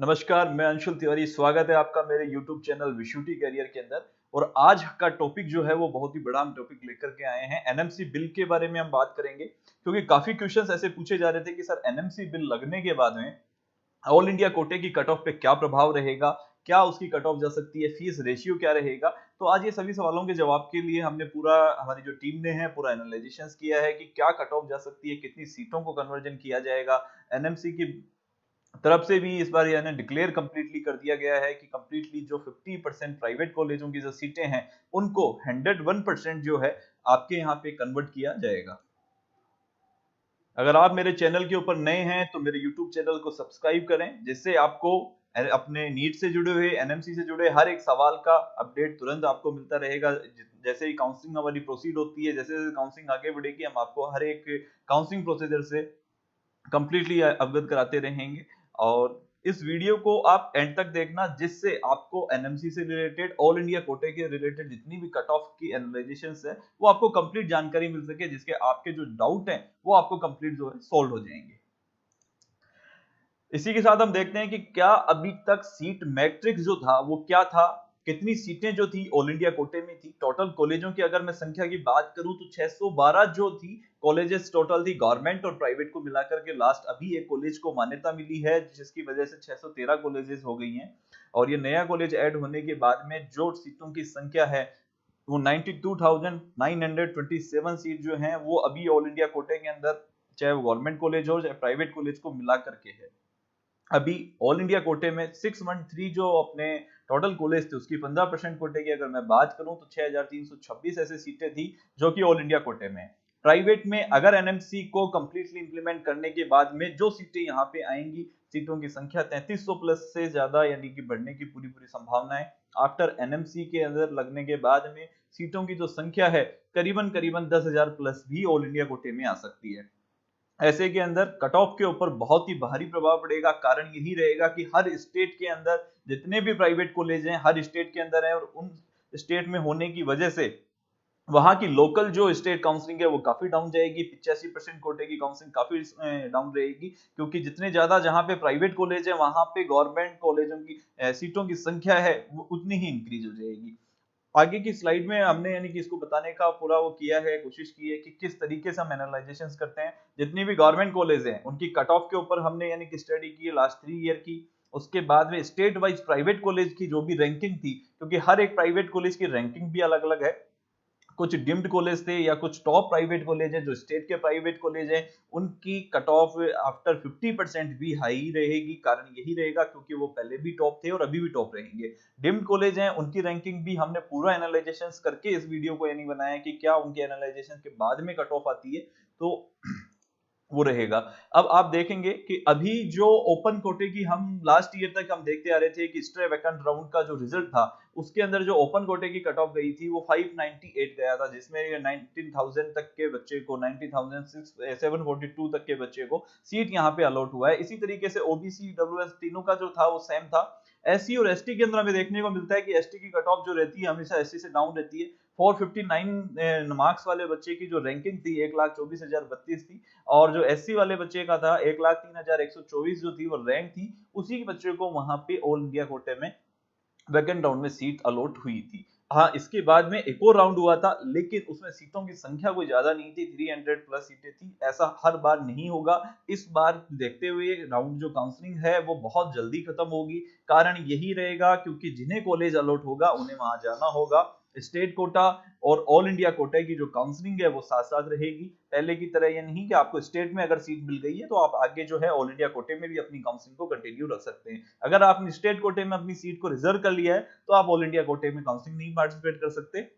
नमस्कार, मैं अंशुल तिवारी। स्वागत है आपका मेरे YouTube चैनल विशुटी करियर के अंदर। और आज का टॉपिक जो है वो बहुत ही बड़ा हम टॉपिक लेकर के आए हैं। एनएमसी बिल के बारे में हम बात करेंगे, क्योंकि काफी क्वेश्चंस ऐसे पूछे जा रहे थे कि सर एनएमसी बिल लगने के बाद में ऑल इंडिया कोटे की कट ऑफ पे क्या प्रभाव रहेगा, क्या उसकी कट ऑफ जा सकती है, फीस रेशियो क्या रहेगा। तो आज ये सभी सवालों के जवाब के लिए हमने पूरा हमारी जो टीम ने है पूरा एनालिसिस किया है कि क्या कट ऑफ जा सकती है, कितनी सीटों को कन्वर्जन किया जाएगा। एनएमसी की तरफ से भी इस बार यानी डिक्लेयर कंप्लीटली कर दिया गया है कि कंप्लीटली जो 50% प्राइवेट कॉलेजों की जो सीटें हैं उनको 101% जो है आपके यहाँ पे कन्वर्ट किया जाएगा। अगर आप मेरे चैनल के ऊपर नए हैं तो मेरे YouTube चैनल को सब्सक्राइब करें, जिससे आपको अपने नीट से जुड़े हुए, एनएमसी से जुड़े हर एक सवाल का अपडेट तुरंत आपको मिलता रहेगा। जैसे ही काउंसलिंग हमारी प्रोसीड होती है, जैसे जैसे काउंसलिंग आगे बढ़ेगी, हम आपको हर एक काउंसलिंग प्रोसीजर से कंप्लीटली अवगत कराते रहेंगे। और इस वीडियो को आप एंड तक देखना, जिससे आपको एनएमसी से रिलेटेड, ऑल इंडिया कोटे के रिलेटेड जितनी भी कट ऑफ की एनालाइजेशंस है वो आपको कंप्लीट जानकारी मिल सके, जिसके आपके जो डाउट हैं वो आपको कंप्लीट जो है सॉल्व हो जाएंगे। इसी के साथ हम देखते हैं कि क्या अभी तक सीट मैट्रिक्स जो था वो क्या था, कितनी सीटें जो थी ऑल इंडिया कोटे में थी। टोटल कॉलेजों की अगर मैं संख्या की बात करूं तो 612 जो थी कॉलेजेस टोटल थी, गवर्नमेंट और प्राइवेट को मिलाकर के। लास्ट अभी एक कॉलेज को मान्यता मिली है, जिसकी वजह से 613 कॉलेजेस हो गई हैं। और ये नया कॉलेज ऐड होने के बाद में जो सीटों की संख्या है वो 92,927 सीट जो हैं वो अभी ऑल इंडिया कोटे के अंदर, चाहे वो गवर्नमेंट कॉलेज हो चाहे प्राइवेट कॉलेज को मिला करके है। अभी ऑल इंडिया कोटे में 613 जो अपने टोटल कॉलेज थे उसकी 15% कोटे की अगर मैं बात करूं तो 6,326 ऐसे सीटें थी जो कि ऑल इंडिया कोटे में। प्राइवेट में अगर एनएमसी को कंप्लीटली इंप्लीमेंट करने के बाद में जो सीटें यहाँ पे आएंगी, सीटों की संख्या 3300 प्लस से ज्यादा यानी कि बढ़ने की पूरी पूरी संभावना है। आफ्टर एनएमसी के अंदर लगने के बाद में सीटों की जो संख्या है करीबन करीबन 10,000 प्लस भी ऑल इंडिया कोटे में आ सकती है। ऐसे के अंदर कट ऑफ के ऊपर बहुत ही भारी प्रभाव पड़ेगा। कारण यही रहेगा कि हर स्टेट के अंदर जितने भी प्राइवेट कॉलेज हैं हर स्टेट के अंदर है, और उन स्टेट में होने की वजह से वहां की लोकल जो स्टेट काउंसलिंग है वो काफी डाउन जाएगी। 85% कोटे की काउंसलिंग काफी डाउन रहेगी, क्योंकि जितने ज्यादा जहां पे प्राइवेट कॉलेज है वहां पे गवर्नमेंट कॉलेजों की सीटों की संख्या है वो उतनी ही इंक्रीज हो जाएगी। आगे की स्लाइड में हमने यानी कि इसको बताने का पूरा वो किया है, कोशिश की है कि किस तरीके से हम एनालाइजेशंस करते हैं। जितनी भी गवर्नमेंट कॉलेज हैं उनकी कट ऑफ के ऊपर हमने यानी कि स्टडी की है लास्ट 3 ईयर की। उसके बाद में स्टेट वाइज प्राइवेट कॉलेज की जो भी रैंकिंग थी, क्योंकि हर एक प्राइवेट कॉलेज की रैंकिंग भी अलग अलग है। कुछ डिम्ड कॉलेज थे या कुछ टॉप प्राइवेट कॉलेज है, जो स्टेट के प्राइवेट कॉलेज है उनकी कट ऑफ आफ्टर 50% भी हाई रहेगी। कारण यही रहेगा क्योंकि वो पहले भी टॉप थे और अभी भी टॉप रहेंगे। डिम्ड कॉलेज हैं उनकी रैंकिंग भी हमने पूरा एनालाइजेशन करके इस वीडियो को यानी बनाया कि क्या उनके एनालाइजेशन के बाद में कट ऑफ आती है तो वो रहेगा। अब आप देखेंगे कि अभी जो ओपन कोटे की हम लास्ट ईयर तक हम देखते आ रहे थे कि स्ट्रे वैकेंट राउंड का जो रिजल्ट था उसके अंदर जो ओपन कोटे की कट ऑफ गई थी वो 598 गया था, जिसमें 19,000 तक के बच्चे को, 90,742 तक के बच्चे को सीट यहाँ पे अलॉट हुआ है। इसी तरीके से ओबीसी डब्ल्यूएस तीनों का जो था वो सेम था। एससी और एसटी के अंदर हमें देखने को मिलता है कि एसटी की कट ऑफ जो रहती है हमेशा एससी से डाउन रहती है। 459 मार्क्स वाले बच्चे की जो रैंकिंग थी 1,24,032 थी, और जो एससी वाले बच्चे का था 1,03,124 जो थी वो रैंक थी, उसी बच्चे को वहां पे ऑल इंडिया कोटे में वैकेंट राउंड में सीट अलॉट हुई थी। हाँ, इसके बाद में एक और राउंड हुआ था, लेकिन उसमें सीटों की संख्या कोई ज्यादा नहीं थी, 300 प्लस सीटें थी। ऐसा हर बार नहीं होगा। इस बार देखते हुए राउंड जो काउंसलिंग है वो बहुत जल्दी खत्म होगी। कारण यही रहेगा क्योंकि जिन्हें कॉलेज अलॉट होगा उन्हें वहां जाना होगा। स्टेट कोटा और ऑल इंडिया कोटा की जो काउंसलिंग है वो साथ साथ रहेगी। पहले की तरह ये नहीं कि आपको स्टेट में अगर सीट मिल गई है तो आप आगे जो है ऑल इंडिया कोटे में भी अपनी काउंसलिंग को कंटिन्यू रख सकते हैं। अगर आपने स्टेट कोटे में अपनी सीट को रिजर्व कर लिया है तो आप ऑल इंडिया कोटे में काउंसलिंग नहीं पार्टिसिपेट कर सकते।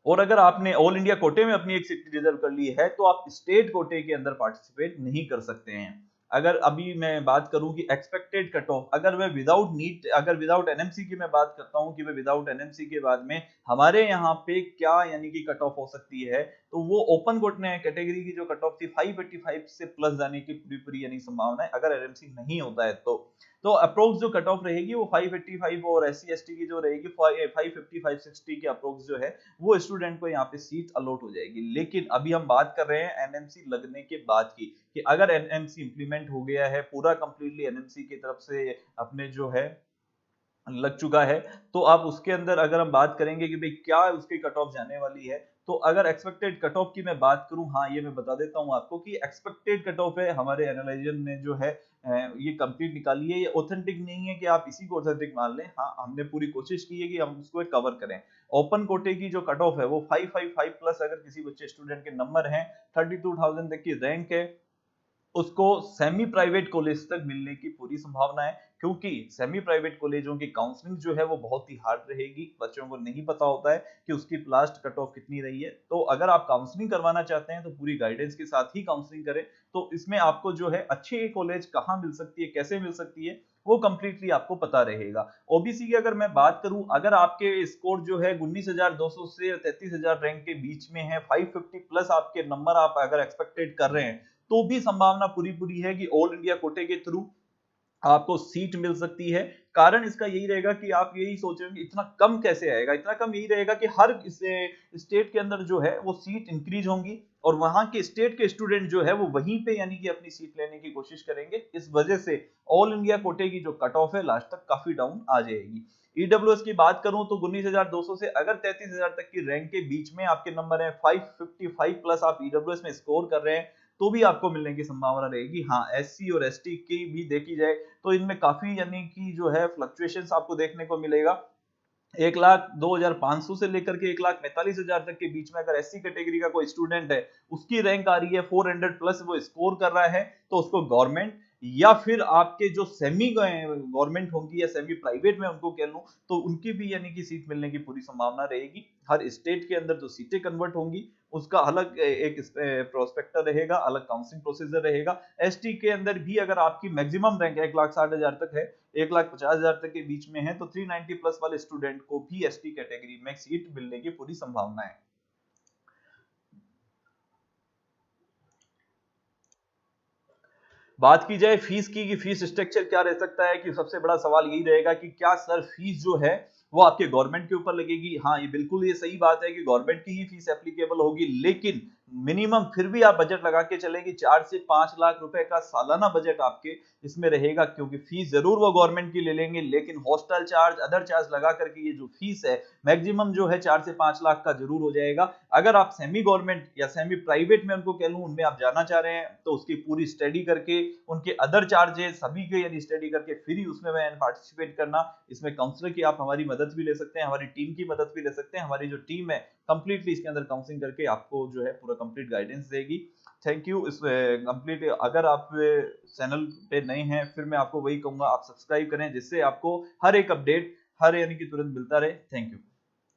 और अगर आपने ऑल इंडिया कोटे में अपनी एक सीट रिजर्व कर ली है तो आप स्टेट कोटे के अंदर पार्टिसिपेट नहीं कर सकते हैं। अगर अभी मैं बात करूं कि एक्सपेक्टेड कट ऑफ, अगर मैं विदाउट नीट, अगर विदाउट एनएमसी की मैं बात करता हूं कि मैं विदाउट एनएमसी के बाद में हमारे यहाँ पे क्या यानी कि कट ऑफ हो सकती है, तो वो ओपन कैटेगरी की जो कट ऑफ थी 585 से प्लस जाने की पूरी पूरी यानी संभावना है अगर एनएमसी नहीं होता है तो अप्रोक्स जो कट ऑफ रहेगी वो 585 और एससी एसटी की जो रहेगी 550 560 के अप्रोक्स जो है वो स्टूडेंट को यहाँ पे सीट अलॉट हो जाएगी। लेकिन अभी हम बात कर रहे हैं एनएमसी लगने के बाद की, कि अगर एनएमसी इंप्लीमेंट हो गया है पूरा कंप्लीटली एनएमसी की तरफ से अपने जो है लग चुका है, तो आप उसके अंदर अगर हम बात करेंगे कि भाई क्या उसकी कट ऑफ जाने वाली है, तो अगर एक्सपेक्टेड कट ऑफ की मैं बात करूं, हाँ ये मैं बता देता हूं आपको कि एक्सपेक्टेड कट ऑफ है हमारे एनालाइजर ने जो है ये कंप्लीट निकाली है। ये ऑथेंटिक नहीं है कि आप इसी को ऑथेंटिक मान लें, हाँ हमने पूरी कोशिश की है कि हम उसको कवर करें। ओपन कोटे की जो कट ऑफ है वो 555 प्लस अगर किसी बच्चे स्टूडेंट के नंबर हैं, 32,000 तक की रैंक है, उसको सेमी प्राइवेट कॉलेज तक मिलने की पूरी संभावना है। क्योंकि सेमी प्राइवेट कॉलेजों की काउंसलिंग जो है वो बहुत ही हार्ड रहेगी, बच्चों को नहीं पता होता है कि उसकी लास्ट कट ऑफ कितनी रही है। तो अगर आप काउंसलिंग करवाना चाहते हैं तो पूरी गाइडेंस के साथ ही काउंसलिंग करें, तो इसमें आपको जो है अच्छी कॉलेज कहाँ मिल सकती है, कैसे मिल सकती है, वो कंप्लीटली आपको पता रहेगा। ओबीसी की अगर मैं बात करूं, अगर आपके स्कोर जो है 19,200 से 33,000 रैंक के बीच में है, 550 प्लस आपके नंबर आप अगर एक्सपेक्टेड कर रहे हैं, तो भी संभावना पूरी पूरी है कि ऑल इंडिया कोटे के थ्रू आपको सीट मिल सकती है। कारण इसका यही रहेगा कि आप यही सोचेंगे इतना कम कैसे आएगा, इतना कम यही रहेगा कि हर स्टेट के अंदर जो है वो सीट इंक्रीज होंगी और वहां के स्टेट के स्टूडेंट जो है वो वहीं पे यानी कि अपनी सीट लेने की कोशिश करेंगे। इस वजह से ऑल इंडिया कोटे की जो कट ऑफ है लास्ट तक काफी डाउन आ जाएगी। ईडब्ल्यूएस की बात करूं तो 19,200 से अगर 33,000 तक की रैंक के बीच में आपके नंबर है, 555 प्लस आप ईडब्ल्यूएस में स्कोर कर रहे हैं, तो भी आपको मिलने की संभावना रहेगी। हाँ एससी और एसटी की भी देखी जाए तो इनमें काफी यानी कि जो है फ्लक्चुएशंस आपको देखने को मिलेगा। 1,02,500 से लेकर के 1,45,000 तक के बीच में अगर एससी कैटेगरी का कोई स्टूडेंट है, उसकी रैंक आ रही है 400 प्लस, वो स्कोर कर रहा है, तो उसको गवर्नमेंट या फिर आपके जो सेमी गवर्नमेंट होंगी या सेमी प्राइवेट में उनको कह लूं, तो उनकी भी यानी कि सीट मिलने की पूरी संभावना रहेगी। हर स्टेट के अंदर जो सीटें कन्वर्ट होंगी उसका अलग एक प्रोस्पेक्टर रहेगा, अलग काउंसलिंग प्रोसीजर रहेगा। एसटी के अंदर भी अगर आपकी मैक्सिमम रैंक 1,60,000 तक है, 1,50,000 तक के बीच में है, तो 390 प्लस वाले स्टूडेंट को भी एसटी कैटेगरी में सीट मिलने की पूरी संभावना है। बात की जाए फीस की कि फीस स्ट्रक्चर क्या रह सकता है, कि सबसे बड़ा सवाल यही रहेगा कि क्या सर फीस जो है वो आपके गवर्नमेंट के ऊपर लगेगी। हाँ ये बिल्कुल ये सही बात है कि गवर्नमेंट की ही फीस एप्लीकेबल होगी, लेकिन मिनिमम फिर भी आप बजट लगा के चलेंगे 4 से 5 लाख रुपए का सालाना बजट आपके इसमें रहेगा। क्योंकि फीस जरूर वो गवर्नमेंट की ले लेंगे, लेकिन हॉस्टल चार्ज अदर चार्ज लगा करके ये जो फीस है मैक्सिमम जो है 4 से 5 लाख का जरूर हो जाएगा। अगर आप सेमी गवर्नमेंट या सेमी प्राइवेट में उनको कह लूं उनमें आप जाना चाह रहे हैं, तो उसकी पूरी स्टडी करके उनके अदर चार्जेस सभी के यानी स्टडी करके फिर ही उसमें मैं पार्टिसिपेट करना। इसमें काउंसलर की आप हमारी मदद भी ले सकते हैं, हमारी टीम की मदद भी ले सकते हैं। हमारी जो टीम है कंप्लीटली इसके अंदर काउंसलिंग करके आपको जो है पूरा कंप्लीट गाइडेंस देगी। Thank you. इस कंप्लीट अगर आप चैनल पे नए हैं, फिर मैं आपको वही कहूंगा आप सब्सक्राइब करें, जिससे आपको हर एक अपडेट हर यानी कि तुरंत मिलता रहे। Thank you.